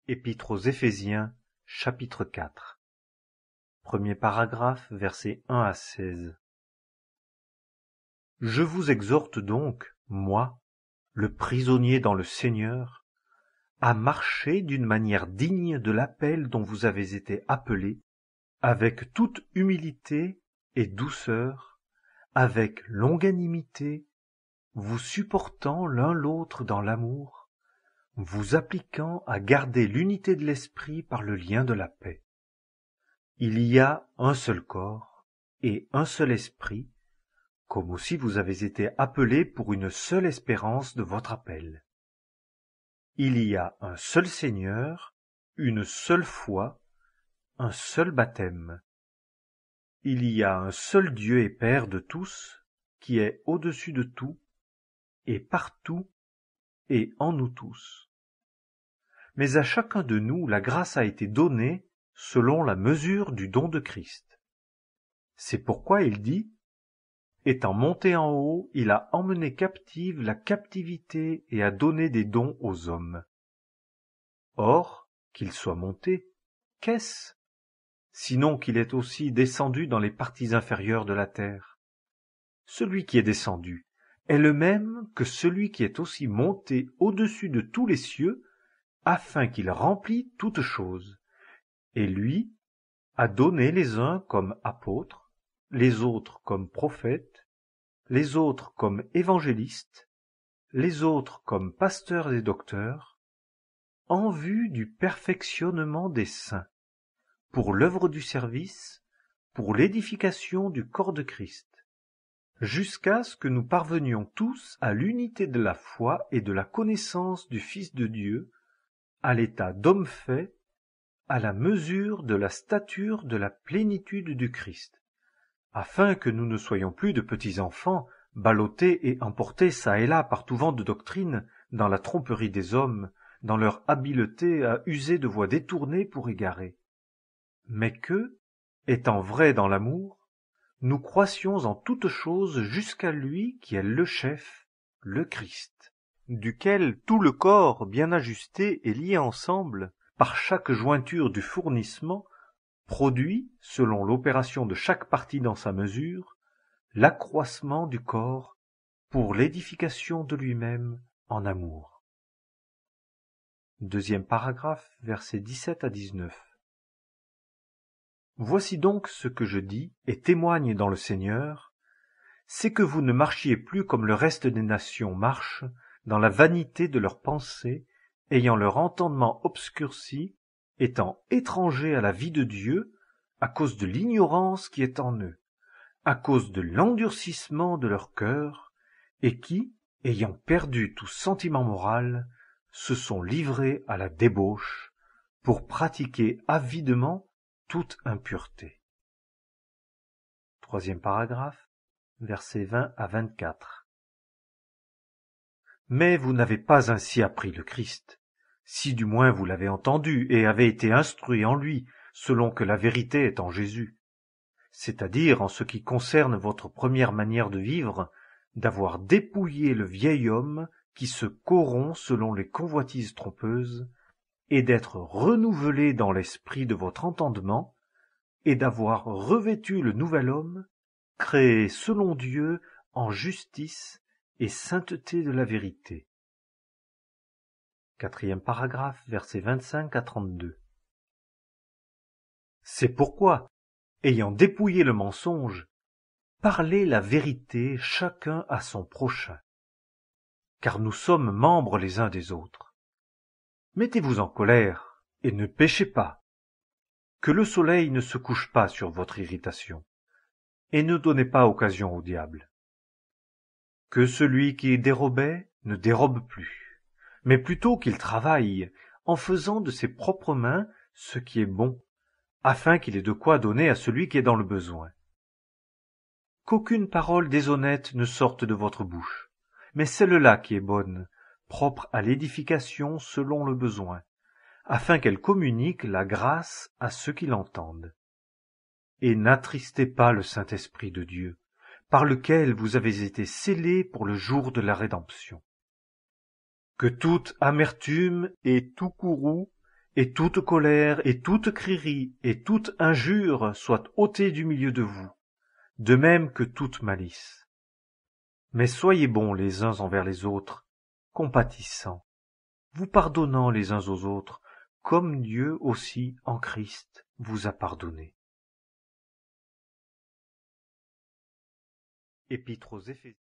Épître aux Éphésiens, chapitre 4. Premier paragraphe, versets 1 à 16. Je vous exhorte donc, moi, le prisonnier dans le Seigneur, à marcher d'une manière digne de l'appel dont vous avez été appelés, avec toute humilité et douceur, avec longanimité, vous supportant l'un l'autre dans l'amour, vous appliquant à garder l'unité de l'esprit par le lien de la paix. Il y a un seul corps et un seul esprit, comme aussi vous avez été appelés pour une seule espérance de votre appel. Il y a un seul Seigneur, une seule foi, un seul baptême. Il y a un seul Dieu et Père de tous, qui est au-dessus de tout, et partout, et en nous tous. Mais à chacun de nous, la grâce a été donnée selon la mesure du don de Christ. C'est pourquoi il dit, étant monté en haut, il a emmené captive la captivité et a donné des dons aux hommes. Or, qu'il soit monté, qu'est-ce? Sinon qu'il est aussi descendu dans les parties inférieures de la terre. Celui qui est descendu est le même que celui qui est aussi monté au-dessus de tous les cieux, afin qu'il remplit toutes choses. Et lui a donné les uns comme apôtres, les autres comme prophètes, les autres comme évangélistes, les autres comme pasteurs et docteurs, en vue du perfectionnement des saints, pour l'œuvre du service, pour l'édification du corps de Christ, jusqu'à ce que nous parvenions tous à l'unité de la foi et de la connaissance du Fils de Dieu, à l'état d'homme fait, à la mesure de la stature de la plénitude du Christ, afin que nous ne soyons plus de petits enfants, ballottés et emportés çà et là par tout vent de doctrine, dans la tromperie des hommes, dans leur habileté à user de voies détournées pour égarer, mais que, étant vrais dans l'amour, nous croissions en toutes choses jusqu'à lui qui est le chef, le Christ, duquel tout le corps bien ajusté et lié ensemble, par chaque jointure du fournissement, produit, selon l'opération de chaque partie dans sa mesure, l'accroissement du corps pour l'édification de lui-même en amour. Deuxième paragraphe, versets 17 à 19. Voici donc ce que je dis et témoigne dans le Seigneur, c'est que vous ne marchiez plus comme le reste des nations marchent, dans la vanité de leurs pensées, ayant leur entendement obscurci, étant étrangers à la vie de Dieu, à cause de l'ignorance qui est en eux, à cause de l'endurcissement de leur cœur, et qui, ayant perdu tout sentiment moral, se sont livrés à la débauche, pour pratiquer avidement toute impureté. Troisième paragraphe, versets 20 à 24. Mais vous n'avez pas ainsi appris le Christ, si du moins vous l'avez entendu et avez été instruits en lui, selon que la vérité est en Jésus, c'est-à-dire en ce qui concerne votre première manière de vivre, d'avoir dépouillé le vieil homme qui se corrompt selon les convoitises trompeuses, et d'être renouvelé dans l'esprit de votre entendement, et d'avoir revêtu le nouvel homme, créé selon Dieu en justice et sainteté de la vérité. Quatrième paragraphe, versets 25 à 32. C'est pourquoi, ayant dépouillé le mensonge, parlez la vérité chacun à son prochain, car nous sommes membres les uns des autres. Mettez-vous en colère et ne péchez pas. Que le soleil ne se couche pas sur votre irritation, et ne donnez pas occasion au diable. Que celui qui dérobait ne dérobe plus, mais plutôt qu'il travaille, en faisant de ses propres mains ce qui est bon, afin qu'il ait de quoi donner à celui qui est dans le besoin. Qu'aucune parole déshonnête ne sorte de votre bouche, mais celle-là qui est bonne, propre à l'édification selon le besoin, afin qu'elle communique la grâce à ceux qui l'entendent. Et n'attristez pas le Saint-Esprit de Dieu, par lequel vous avez été scellés pour le jour de la rédemption. Que toute amertume et tout courroux et toute colère, et toute crierie, et toute injure soient ôtées du milieu de vous, de même que toute malice. Mais soyez bons les uns envers les autres, compatissants, vous pardonnant les uns aux autres, comme Dieu aussi en Christ vous a pardonné. Épître aux Éphésiens.